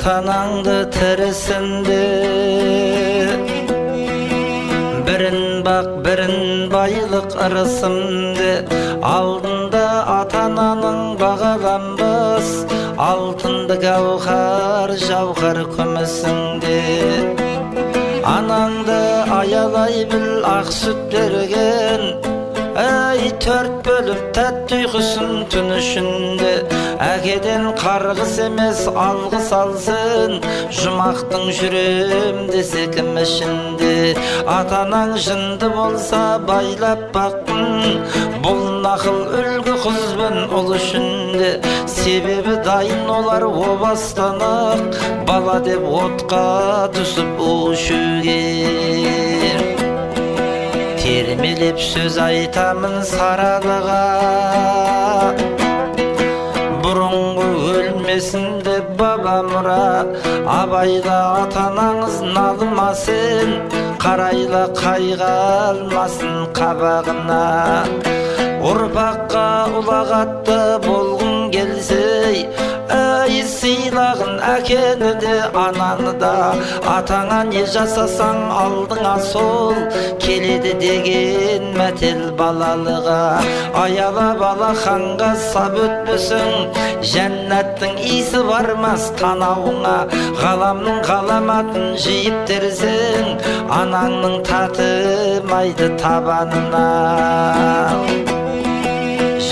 ата-анаңды тірісінде. Бірін бақ, бірін байлық ырысымды, алдында ата-ананың бағаланбас, алтынды гауһар, жауһар күмісінде. Анаңды аялай біл, ақ сүт берген, әй төрт бөліп тәтті ұйқысын түн ішінде. Әкеден қарғыс емес алғыс алсын, жұмақтың жүрем десе кім ішінде. Ата-анаң жынды болса байлап бақпын, бұл нақыл үлгі қызбын ұл ішінде. Себебі дайын олар о бастан-ақ, бала деп отқа түсіп ұшуге. Термелеп сөз айтамын саралыға, бұрынғы өлмесін деп баба мұра. Абайла ата-анаңыз налымасын, қарайла қайға алмасын қабағына. Ұрпаққа ұлағатты болғың келсе, әй сыйлағын әкені де ананы да. Атаңа не жасасаң алдыңа сол келеді деген мәтел балалыға. Аяла бала ханға сап өтпесің, жәннаттың иісі бармас танауыңа. Ғаламның ғаламатын жиып терсең, анаңның татымайды табанына.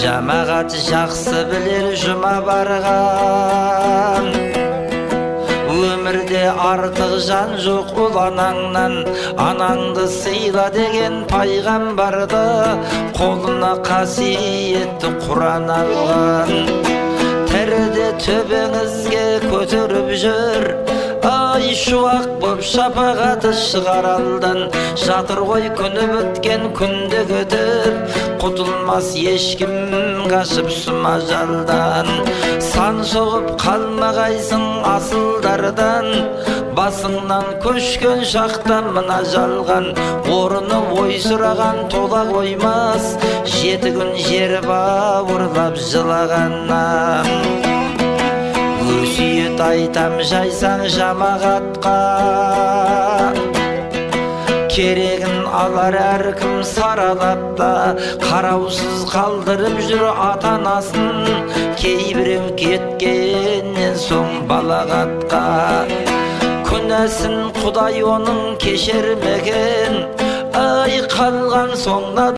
Жамағат жақсы білер жұма барған, өмірде артық жан жоқ ол анаңнан. Анаңды сыйла деген пайғамбарды, қолына қасиетті Құран алған. Тіріде төбеңізге көтеріп жүр, ай шуақ боп шапағаты шығар алдан. Жатыр ғой күні біткен күнде көтер, құтылмас ешкім қашып сұма жалдан. Сан соғып қалмағайсың асылдардан, басыңнан көшкен шақта мына жалған. Орыны ой сұраған тола қоймас, 7 күн жер бауырлап жылағаннан. Өсиет айтам жайсаң жамағатқа, керегін алар әркім саралапта. Қараусыз қалдырып жүр ата-анасын, кейбіреу кеткеннен соң балағатқа. Күнәсін Құдай оның кешірмеген, ай қалған соңда